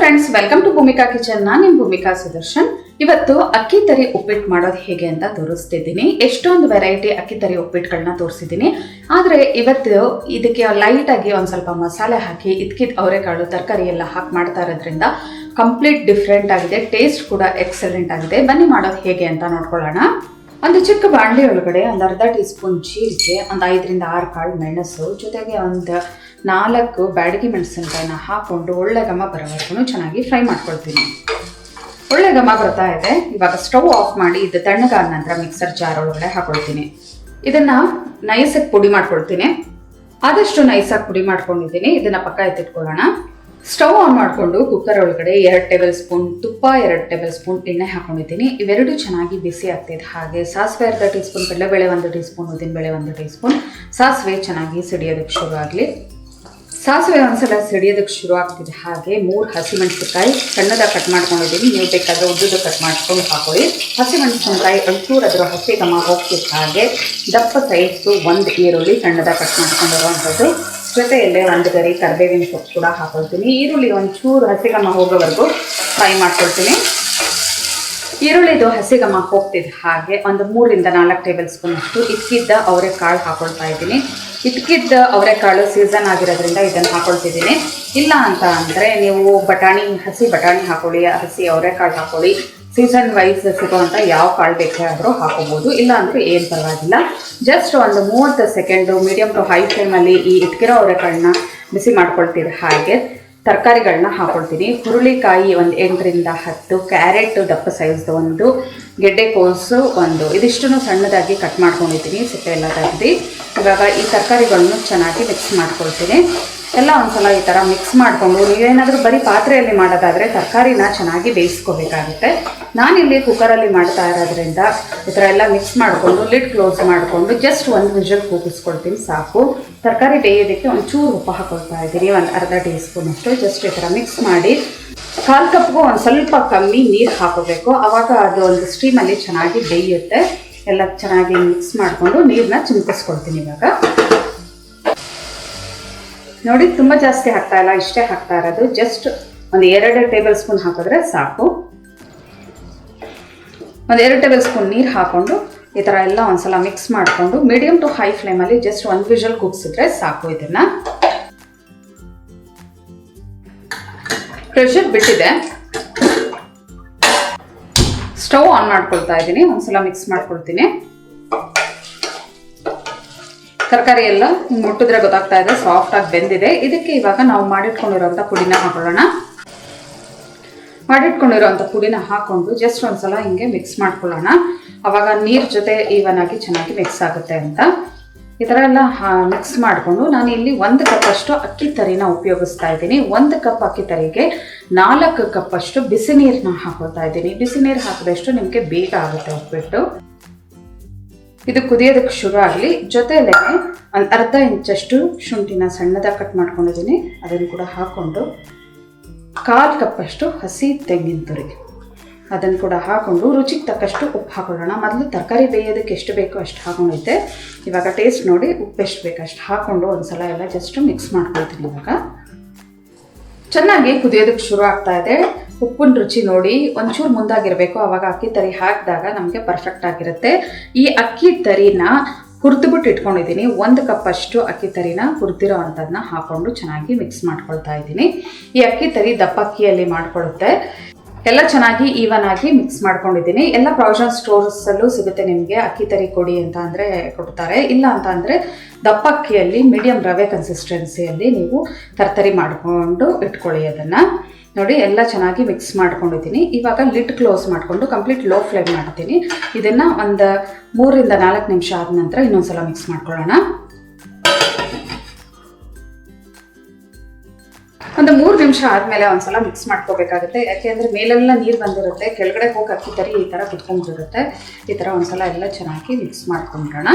Friends, welcome to Bhoomika kitchen. ನಾನು ನಿಮ್ಮ ಭೂಮಿಕಾ ಸುದರ್ಶನ್. ಇವತ್ತು ಅಕ್ಕಿ ತರಿ ಉಪ್ಪಿಟ್ಟು ಮಾಡೋದು ಹೇಗೆ ಅಂತ ತೋರಿಸ್ತಿದ್ದೀನಿ. ಎಷ್ಟೊಂದು ವೆರೈಟಿ ಅಕ್ಕಿ ತರಿ ಉಪ್ಪಿಟ್ಟುಗಳನ್ನ ತೋರಿಸಿದ್ದೀನಿ. ಆದರೆ ಇವತ್ತು ಇದಕ್ಕೆ ಲೈಟಾಗಿ ಒಂದು ಸ್ವಲ್ಪ ಮಸಾಲೆ ಹಾಕಿ ಇದ್ಕಿದ ಅವರೆಕಾಳು ತರಕಾರಿ ಎಲ್ಲ ಹಾಕಿ ಮಾಡ್ತಾ ಇರೋದ್ರಿಂದ ಕಂಪ್ಲೀಟ್ ಡಿಫ್ರೆಂಟ್ ಆಗಿದೆ. ಟೇಸ್ಟ್ ಕೂಡ ಎಕ್ಸಲೆಂಟ್ ಆಗಿದೆ. ಬನ್ನಿ ಮಾಡೋದು ಹೇಗೆ ಅಂತ ನೋಡ್ಕೊಳ್ಳೋಣ. ಒಂದು ಚಿಕ್ಕ ಬಾಣಲಿ ಒಳಗಡೆ ಒಂದು ಅರ್ಧ ಟೀ ಸ್ಪೂನ್ ಜೀರಿಗೆ, ಒಂದು 5ರಿಂದ 6 ಕಾಳು ಮೆಣಸು, ಜೊತೆಗೆ ಒಂದು 4 ಬ್ಯಾಡಗಿ ಮೆಣಸಿನಕಾಯಿನ ಹಾಕೊಂಡು ಒಳ್ಳೆ ಘಮ ಬರೋವರೆಗೂ ಚೆನ್ನಾಗಿ ಫ್ರೈ ಮಾಡ್ಕೊಳ್ತೀನಿ. ಒಳ್ಳೆ ಘಮ ಬರ್ತಾ ಇದೆ. ಇವಾಗ ಸ್ಟವ್ ಆಫ್ ಮಾಡಿ ಇದು ತಣ್ಣಗಾದ ನಂತರ ಮಿಕ್ಸರ್ ಜಾರ್ ಒಳಗಡೆ ಹಾಕೊಳ್ತೀನಿ. ಇದನ್ನ ನೈಸಾಗಿ ಪುಡಿ ಮಾಡ್ಕೊಳ್ತೀನಿ. ಆದಷ್ಟು ನೈಸಾಗಿ ಪುಡಿ ಮಾಡ್ಕೊಂಡಿದ್ದೀನಿ. ಇದನ್ನ ಪಕ್ಕ ಎತ್ತಿಟ್ಕೊಳ್ಳೋಣ. ಸ್ಟವ್ ಆನ್ ಮಾಡಿಕೊಂಡು ಕುಕ್ಕರ್ ಒಳಗಡೆ 2 ಟೇಬಲ್ ಸ್ಪೂನ್ ತುಪ್ಪ, 2 ಟೇಬಲ್ ಸ್ಪೂನ್ ಎಣ್ಣೆ ಹಾಕೊಂಡಿದ್ದೀನಿ. ಇವೆರಡು ಚೆನ್ನಾಗಿ ಬಿಸಿ ಆಗ್ತಿದೆ. ಹಾಗೆ ಸಾಸಿವೆ ಅರ್ಧ ಟೀ ಸ್ಪೂನ್, ಕಡಲೆಬೇಳೆ 1 ಟೀ ಸ್ಪೂನ್, ಉದ್ದಿನಬೇಳೆ 1 ಟೀ ಸ್ಪೂನ್. ಸಾಸಿವೆ ಚೆನ್ನಾಗಿ ಸಿಡಿಯೋದಕ್ಕೆ ಶುರು ಆಗಲಿ. ಸಾಸಿವೆ ಒಂದ್ಸಲ ಸಿಡಿಯೋದಕ್ಕೆ ಶುರು ಆಗ್ತಿದೆ. ಹಾಗೆ 3 ಹಸಿಮೆಣಸಿನಕಾಯಿ ಸಣ್ಣದಾಗಿ ಕಟ್ ಮಾಡ್ಕೊಂಡಿದ್ದೀನಿ. ನೀವು ಬೇಕಾದರೆ ಉದ್ದುದ ಕಟ್ ಮಾಡ್ಕೊಂಡು ಹಾಕೊಳ್ಳಿ. ಹಸಿಮೆಣಸಿನಕಾಯಿ ಒಂಚೂರಾದರೂ ಹಸಿ ಘಮ ಹೋಗ್ತಿದ್ದ ಹಾಗೆ ದಪ್ಪ ಸೈಜು 1 ಈರುಳ್ಳಿ ಸಣ್ಣದಾಗಿ ಕಟ್ ಮಾಡ್ಕೊಂಡಿರೋವಂಥದ್ದು, ಜೊತೆಯಲ್ಲೇ 1 ಗರಿ ಕರಿಬೇವಿನ ಸೊಪ್ಪು ಕೂಡ ಹಾಕೊಳ್ತೀನಿ. ಈರುಳ್ಳಿ ಒಂಚೂರು ಹಸಿ ಘಮ ಹೋಗೋವರೆಗೂ ಫ್ರೈ ಮಾಡ್ಕೊಳ್ತೀನಿ. ಈರುಳ್ಳಿದು ಹಸಿ ಘಮ ಹೋಗ್ತಿದ್ದ ಹಾಗೆ ಒಂದು 3ರಿಂದ 4 ಟೇಬಲ್ ಸ್ಪೂನ್ ಅಷ್ಟು ಇಟ್ಕಿದ್ದ ಅವರೆಕಾಳು ಹಾಕೊಳ್ತಾ ಇದ್ದೀನಿ. ಇಟ್ಕಿದ್ದ ಅವರೆಕಾಳು ಸೀಸನ್ ಆಗಿರೋದ್ರಿಂದ ಇದನ್ನು ಹಾಕೊಳ್ತಿದ್ದೀನಿ. ಇಲ್ಲ ಅಂತ ಅಂದರೆ ನೀವು ಹಸಿ ಬಟಾಣಿ ಹಾಕೊಳ್ಳಿ, ಹಸಿ ಅವರೆಕಾಳು ಹಾಕೊಳ್ಳಿ. ಸೀಸನ್ ವೈಸ್ ಸಿಗೋವಂಥ ಯಾವ ಕಾಳು ಬೇಕಾದರೂ ಹಾಕೋಬೋದು. ಇಲ್ಲ ಅಂದರೆ ಏನು ಪರವಾಗಿಲ್ಲ. ಜಸ್ಟ್ ಒಂದು 30 ಸೆಕೆಂಡು ಮೀಡಿಯಮ್ ಟು ಹೈ ಫ್ಲೇಮಲ್ಲಿ ಈ ಇಟ್ಕಿರೋ ಅವರೆಕಾಳನ್ನ ಬಿಸಿ ಮಾಡ್ಕೊಳ್ತೀರಿ. ಹಾಗೆ ತರಕಾರಿಗಳನ್ನ ಹಾಕೊಳ್ತೀನಿ. ಹುರುಳಿಕಾಯಿ ಒಂದು 8ರಿಂದ 10, ಕ್ಯಾರೆಟ್ ದಪ್ಪ ಸೈಜ್ದು 1, ಗೆಡ್ಡೆಕೋಸು 1, ಇದಿಷ್ಟನ್ನು ಸಣ್ಣದಾಗಿ ಕಟ್ ಮಾಡ್ಕೊಂಡಿದ್ದೀನಿ, ಸಿಪ್ಪೆ ಎಲ್ಲ ತೆಗೆದು. ಇವಾಗ ಈ ತರಕಾರಿಗಳನ್ನು ಚೆನ್ನಾಗಿ ಮಿಕ್ಸ್ ಮಾಡ್ಕೊಳ್ತೀನಿ. ಎಲ್ಲ ಒಂದ್ಸಲ ಈ ಥರ ಮಿಕ್ಸ್ ಮಾಡಿಕೊಂಡು, ನೀವೇನಾದರೂ ಬರೀ ಪಾತ್ರೆಯಲ್ಲಿ ಮಾಡೋದಾದರೆ ತರಕಾರಿನ ಚೆನ್ನಾಗಿ ಬೇಯಿಸ್ಕೋಬೇಕಾಗುತ್ತೆ. ನಾನಿಲ್ಲಿ ಕುಕ್ಕರಲ್ಲಿ ಮಾಡ್ತಾ ಇರೋದ್ರಿಂದ ಈ ಥರ ಎಲ್ಲ ಮಿಕ್ಸ್ ಮಾಡಿಕೊಂಡು ಲಿಡ್ ಕ್ಲೋಸ್ ಮಾಡಿಕೊಂಡು ಜಸ್ಟ್ 1 ವಿಷಲ್ ಕೂಗಿಸ್ಕೊಳ್ತೀನಿ ಸಾಕು. ತರಕಾರಿ ಬೇಯೋದಕ್ಕೆ ಒಂಚೂರು ಉಪ್ಪು ಹಾಕೊಳ್ತಾ ಇದ್ದೀನಿ, ಒಂದು ಅರ್ಧ ಟೀ ಸ್ಪೂನ್ ಅಷ್ಟು. ಜಸ್ಟ್ ಈ ಥರ ಮಿಕ್ಸ್ ಮಾಡಿ 1/4 ಕಪ್ಗೂ ಒಂದು ಸ್ವಲ್ಪ ಕಮ್ಮಿ ನೀರು ಹಾಕೋಬೇಕು. ಆವಾಗ ಅದು ಒಂದು ಸ್ಟೀಮಲ್ಲಿ ಚೆನ್ನಾಗಿ ಬೇಯುತ್ತೆ. ಎಲ್ಲ ಚೆನ್ನಾಗಿ ಮಿಕ್ಸ್ ಮಾಡಿಕೊಂಡು ನೀರನ್ನ ಚಿಮುಕಿಸ್ಕೊಳ್ತೀನಿ. ಇವಾಗ ನೋಡಿ, ತುಂಬ ಜಾಸ್ತಿ ಹಾಕ್ತಾ ಇಲ್ಲ, ಇಷ್ಟೇ ಹಾಕ್ತಾ ಇರೋದು. ಜಸ್ಟ್ ಒಂದು 2 ಟೇಬಲ್ ಸ್ಪೂನ್ ಹಾಕಿದ್ರೆ ಸಾಕು. ಒಂದು 2 ಟೇಬಲ್ ಸ್ಪೂನ್ ನೀರು ಹಾಕ್ಕೊಂಡು ಈ ಥರ ಎಲ್ಲ ಒಂದ್ಸಲ ಮಿಕ್ಸ್ ಮಾಡಿಕೊಂಡು ಮೀಡಿಯಮ್ ಟು ಹೈ ಫ್ಲೇಮಲ್ಲಿ ಜಸ್ಟ್ 1 ವಿಷಲ್ ಕೂಗಿಸಿದ್ರೆ ಸಾಕು. ಇದನ್ನು ಪ್ರೆಷರ್ ಬಿಟ್ಟಿದೆ. ಸ್ಟವ್ ಆನ್ ಮಾಡ್ಕೊಳ್ತಾ ಇದ್ದೀನಿ. ಒಂದ್ಸಲ ಮಿಕ್ಸ್ ಮಾಡ್ಕೊಳ್ತೀನಿ. ತರಕಾರಿ ಎಲ್ಲ ಮುಟ್ಟಿದ್ರೆ ಗೊತ್ತಾಗ್ತಾ ಇದೆ ಸಾಫ್ಟಾಗಿ ಬೆಂದಿದೆ. ಇದಕ್ಕೆ ಇವಾಗ ನಾವು ಮಾಡಿಟ್ಕೊಂಡಿರೋಂಥ ಪುಡಿನ ಹಾಕೊಳ್ಳೋಣ. ಮಾಡಿಟ್ಕೊಂಡಿರೋಂಥ ಪುಡಿನ ಹಾಕೊಂಡು ಜಸ್ಟ್ ಒಂದ್ಸಲ ಹಿಂಗೆ ಮಿಕ್ಸ್ ಮಾಡ್ಕೊಳ್ಳೋಣ. ಅವಾಗ ನೀರು ಜೊತೆ ಈವನ್ ಆಗಿ ಚೆನ್ನಾಗಿ ಮಿಕ್ಸ್ ಆಗುತ್ತೆ ಅಂತ. ಈ ಥರ ಎಲ್ಲ ಮಿಕ್ಸ್ ಮಾಡಿಕೊಂಡು ನಾನು ಇಲ್ಲಿ 1 ಕಪ್ ಅಷ್ಟು ಅಕ್ಕಿ ತರಿನ ಉಪಯೋಗಿಸ್ತಾ ಇದ್ದೀನಿ. 1 ಕಪ್ ಅಕ್ಕಿ ತರಿಗೆ 4 ಕಪ್ ಅಷ್ಟು ಬಿಸಿ ನೀರನ್ನ ಹಾಕೊಳ್ತಾ ಇದ್ದೀನಿ. ಬಿಸಿ ನೀರು ಹಾಕಿದಷ್ಟು ನಿಮಗೆ ಬೇಗ ಆಗುತ್ತೆ ಉಪ್ಪಿಟ್ಟು. ಇದು ಕುದಿಯೋದಕ್ಕೆ ಶುರು ಆಗಲಿ. ಜೊತೆಯಲ್ಲೇ ಒಂದು ಅರ್ಧ ಇಂಚಷ್ಟು ಶುಂಠಿನ ಸಣ್ಣದಾಗಿ ಕಟ್ ಮಾಡ್ಕೊಂಡಿದ್ದೀನಿ, ಅದನ್ನು ಕೂಡ ಹಾಕ್ಕೊಂಡು 1/4 ಕಪ್ ಅಷ್ಟು ಹಸಿ ತೆಂಗಿನ ತುರಿ ಅದನ್ನು ಕೂಡ ಹಾಕ್ಕೊಂಡು ರುಚಿಗೆ ತಕ್ಕಷ್ಟು ಉಪ್ಪು ಹಾಕೊಳ್ಳೋಣ. ಮೊದಲು ತರಕಾರಿ ಬೇಯೋದಕ್ಕೆ ಎಷ್ಟು ಬೇಕೋ ಅಷ್ಟು ಹಾಕೊಂಡಿದ್ದೆ. ಇವಾಗ ಟೇಸ್ಟ್ ನೋಡಿ ಉಪ್ಪು ಎಷ್ಟು ಬೇಕು ಅಷ್ಟು ಹಾಕ್ಕೊಂಡು ಒಂದ್ಸಲ ಎಲ್ಲ ಜಸ್ಟ್ ಮಿಕ್ಸ್ ಮಾಡ್ಕೊಳ್ತೀನಿ. ಇವಾಗ ಚೆನ್ನಾಗಿ ಕುದಿಯೋದಕ್ಕೆ ಶುರು ಆಗ್ತಾ ಇದೆ. ಉಪ್ಪಿನ ರುಚಿ ನೋಡಿ ಒಂಚೂರು ಮುಂದಾಗಿರಬೇಕು. ಆವಾಗ ಅಕ್ಕಿ ತರಿ ಹಾಕಿದಾಗ ನಮಗೆ ಪರ್ಫೆಕ್ಟ್ ಆಗಿರುತ್ತೆ. ಈ ಅಕ್ಕಿ ತರಿನ ಹುರಿದ್ಬಿಟ್ಟು ಇಟ್ಕೊಂಡಿದ್ದೀನಿ. 1 ಕಪ್ ಅಷ್ಟು ಅಕ್ಕಿ ತರಿನ ಹುರಿದಿರೋ ಅಂಥದ್ದನ್ನ ಹಾಕ್ಕೊಂಡು ಚೆನ್ನಾಗಿ ಮಿಕ್ಸ್ ಮಾಡ್ಕೊಳ್ತಾ ಇದ್ದೀನಿ. ಈ ಅಕ್ಕಿ ತರಿ ದಪ್ಪ ಅಕ್ಕಿಯಲ್ಲಿ ಮಾಡ್ಕೊಳ್ಳುತ್ತೆ. ಎಲ್ಲ ಚೆನ್ನಾಗಿ ಈವನ್ ಆಗಿ ಮಿಕ್ಸ್ ಮಾಡ್ಕೊಂಡಿದ್ದೀನಿ. ಎಲ್ಲ ಪ್ರಾವಿಷನ್ ಸ್ಟೋರ್ಸಲ್ಲೂ ಸಿಗುತ್ತೆ ನಿಮಗೆ. ಅಕ್ಕಿ ತರಿ ಕೊಡಿ ಅಂತ ಅಂದರೆ ಕೊಡ್ತಾರೆ. ಇಲ್ಲ ಅಂತ ಅಂದರೆ ದಪ್ಪ ಅಕ್ಕಿಯಲ್ಲಿ ಮೀಡಿಯಮ್ ರವೆ ಕನ್ಸಿಸ್ಟೆನ್ಸಿಯಲ್ಲಿ ನೀವು ತರಕಾರಿ ಮಾಡಿಕೊಂಡು ಇಟ್ಕೊಳ್ಳಿ. ಅದನ್ನು ನೋಡಿ ಎಲ್ಲ ಚೆನ್ನಾಗಿ ಮಿಕ್ಸ್ ಮಾಡ್ಕೊಂಡಿದ್ದೀನಿ. ಇವಾಗ ಲಿಡ್ ಕ್ಲೋಸ್ ಮಾಡಿಕೊಂಡು ಕಂಪ್ಲೀಟ್ ಲೋ ಫ್ಲೇಮ್ ಮಾಡ್ತೀನಿ. ಇದನ್ನು ಒಂದು 3ರಿಂದ 4 ನಿಮಿಷ ಆದ ನಂತರ ಇನ್ನೊಂದ್ಸಲ ಮಿಕ್ಸ್ ಮಾಡ್ಕೊಳ್ಳೋಣ. ಒಂದು 3 ನಿಮಿಷ ಆದಮೇಲೆ ಒಂದ್ಸಲ ಮಿಕ್ಸ್ ಮಾಡ್ಕೋಬೇಕಾಗುತ್ತೆ. ಯಾಕೆಂದರೆ ಮೇಲೆಲ್ಲ ನೀರು ಬಂದಿರುತ್ತೆ, ಕೆಳಗಡೆ ಹೋಗಿ ಅಕ್ಕಿ ತರಿ ಈ ಥರ ಕುತ್ಕೊಂಡ್ಬಿರುತ್ತೆ. ಈ ಥರ ಒಂದ್ಸಲ ಎಲ್ಲ ಚೆನ್ನಾಗಿ ಮಿಕ್ಸ್ ಮಾಡ್ಕೊಂಡ್ಬಿಡೋಣ.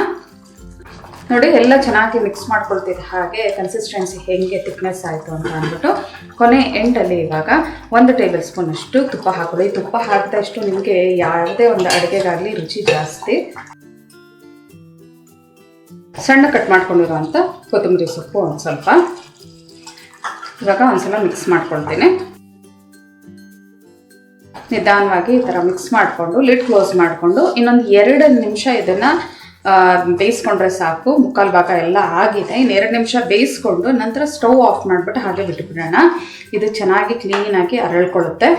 ನೋಡಿ ಎಲ್ಲ ಚೆನ್ನಾಗಿ ಮಿಕ್ಸ್ ಮಾಡ್ಕೊಳ್ತಿದ್ದೆ. ಹಾಗೆ ಕನ್ಸಿಸ್ಟೆನ್ಸಿ ಹೇಗೆ ಥಿಕ್ನೆಸ್ ಆಯಿತು ಅಂತ ಅಂದ್ಬಿಟ್ಟು ಕೊನೆ ಎಂಡಲ್ಲಿ ಇವಾಗ 1 ಟೇಬಲ್ ಸ್ಪೂನ್ ಅಷ್ಟು ತುಪ್ಪ ಹಾಕೊಳ್ಳಿ. ತುಪ್ಪ ಹಾಕಿದಷ್ಟು ನಿಮಗೆ ಯಾವುದೇ ಒಂದು ಅಡುಗೆಗಾಗಲಿ ರುಚಿ ಜಾಸ್ತಿ. ಸಣ್ಣ ಕಟ್ ಮಾಡ್ಕೊಂಡಿರುವಂಥ ಕೊತ್ತಂಬರಿ ಸೊಪ್ಪು ಒಂದು ಸ್ವಲ್ಪ. ಇವಾಗ ಒಂದ್ಸಲ ಮಿಕ್ಸ್ ಮಾಡ್ಕೊಳ್ತೀನಿ. ನಿಧಾನವಾಗಿ ಈ ಥರ ಮಿಕ್ಸ್ ಮಾಡಿಕೊಂಡು ಲಿಡ್ ಕ್ಲೋಸ್ ಮಾಡಿಕೊಂಡು ಇನ್ನೊಂದು 2 ನಿಮಿಷ ಇದನ್ನು ಬೇಯಿಸ್ಕೊಂಡ್ರೆ ಸಾಕು. ಮುಕ್ಕಾಲು ಭಾಗ ಎಲ್ಲ ಆಗಿದೆ. ಇನ್ನು 2 ನಿಮಿಷ ಬೇಯಿಸ್ಕೊಂಡು ನಂತರ ಸ್ಟವ್ ಆಫ್ ಮಾಡಿಬಿಟ್ಟು ಹಾಗೆ ಬಿಟ್ಟುಬಿಡೋಣ. ಇದು ಚೆನ್ನಾಗಿ ಕ್ಲೀನಾಗಿ ಅರಳ್ಕೊಳ್ಳುತ್ತೆ.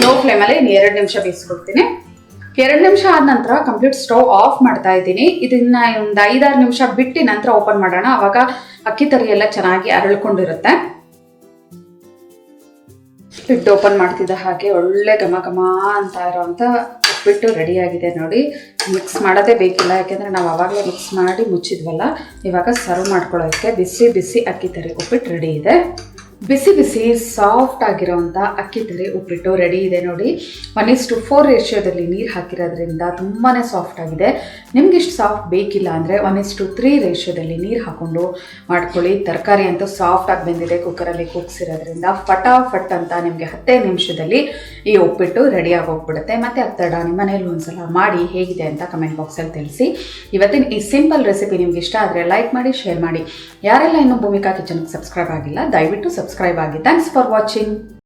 ಲೋ ಫ್ಲೇಮಲ್ಲಿ ಇನ್ನು 2 ನಿಮಿಷ ಬೇಯಿಸ್ಕೊಳ್ತೀನಿ. 2 ನಿಮಿಷ ಆದ ನಂತರ ಕಂಪ್ಲೀಟ್ ಸ್ಟವ್ ಆಫ್ ಮಾಡ್ತಾ ಇದ್ದೀನಿ. ಇದನ್ನ ಒಂದು 5-6 ನಿಮಿಷ ಬಿಟ್ಟು ನಂತರ ಓಪನ್ ಮಾಡೋಣ. ಆವಾಗ ಅಕ್ಕಿ ತರಿ ಎಲ್ಲ ಚೆನ್ನಾಗಿ ಅರಳ್ಕೊಂಡಿರುತ್ತೆ. ಲಿಡ್ ಓಪನ್ ಮಾಡ್ತಿದ್ದ ಹಾಗೆ ಒಳ್ಳೆ ಘಮ ಘಮ ಅಂತ ಇರೋವಂಥ ಉಪ್ಪಿಟ್ಟು ರೆಡಿಯಾಗಿದೆ ನೋಡಿ. ಮಿಕ್ಸ್ ಮಾಡೋದೇ ಬೇಕಿಲ್ಲ, ಯಾಕೆಂದರೆ ನಾವು ಆವಾಗಲೇ ಮಿಕ್ಸ್ ಮಾಡಿ ಮುಚ್ಚಿದ್ವಲ್ಲ. ಇವಾಗ ಸರ್ವ್ ಮಾಡ್ಕೊಳ್ಳೋಕ್ಕೆ ಬಿಸಿ ಬಿಸಿ ಅಕ್ಕಿ ತರಿ ಉಪ್ಪಿಟ್ಟು ರೆಡಿ ಇದೆ. ಬಿಸಿ ಬಿಸಿ ಸಾಫ್ಟ್ ಆಗಿರೋವಂಥ ಅಕ್ಕಿ ತರಿ ಉಪ್ಪಿಟ್ಟು ರೆಡಿ ಇದೆ ನೋಡಿ. 1:4 ರೇಷಿಯೋದಲ್ಲಿ ನೀರು ಹಾಕಿರೋದ್ರಿಂದ ತುಂಬಾ ಸಾಫ್ಟ್ ಆಗಿದೆ. ನಿಮ್ಗೆ ಇಷ್ಟು ಸಾಫ್ಟ್ ಬೇಕಿಲ್ಲ ಅಂದರೆ 1:3 ರೇಷಿಯೋದಲ್ಲಿ ನೀರು ಹಾಕ್ಕೊಂಡು ಮಾಡ್ಕೊಳ್ಳಿ. ತರಕಾರಿ ಅಂತೂ ಸಾಫ್ಟಾಗಿ ಬೆಂದಿದೆ, ಕುಕ್ಕರಲ್ಲಿ ಕೂಗ್ಸಿರೋದ್ರಿಂದ ಫಟಾಫಟ್ ಅಂತ ನಿಮಗೆ 10 ನಿಮಿಷದಲ್ಲಿ ಈ ಉಪ್ಪಿಟ್ಟು ರೆಡಿಯಾಗಿ ಹೋಗ್ಬಿಡುತ್ತೆ. ಮತ್ತು ಆಗ್ತಡ ನಿಮ್ಮ ಮನೇಲಿ ಒಂದ್ಸಲ ಮಾಡಿ ಹೇಗಿದೆ ಅಂತ ಕಮೆಂಟ್ ಬಾಕ್ಸಲ್ಲಿ ತಿಳಿಸಿ. ಇವತ್ತಿನ ಈ ಸಿಂಪಲ್ ರೆಸಿಪಿ ನಿಮ್ಗೆ ಇಷ್ಟ ಆದರೆ ಲೈಕ್ ಮಾಡಿ, ಶೇರ್ ಮಾಡಿ. ಯಾರೆಲ್ಲ ಇನ್ನೂ ಭೂಮಿಕಾ ಕಿಚನ್ಗೆ ಸಬ್ಸ್ಕ್ರೈಬ್ ಆಗಿಲ್ಲ ದಯವಿಟ್ಟು ಸಬ್ಸ್ಕ್ರೈಬ್ ಆಗಿ. Thanks for watching.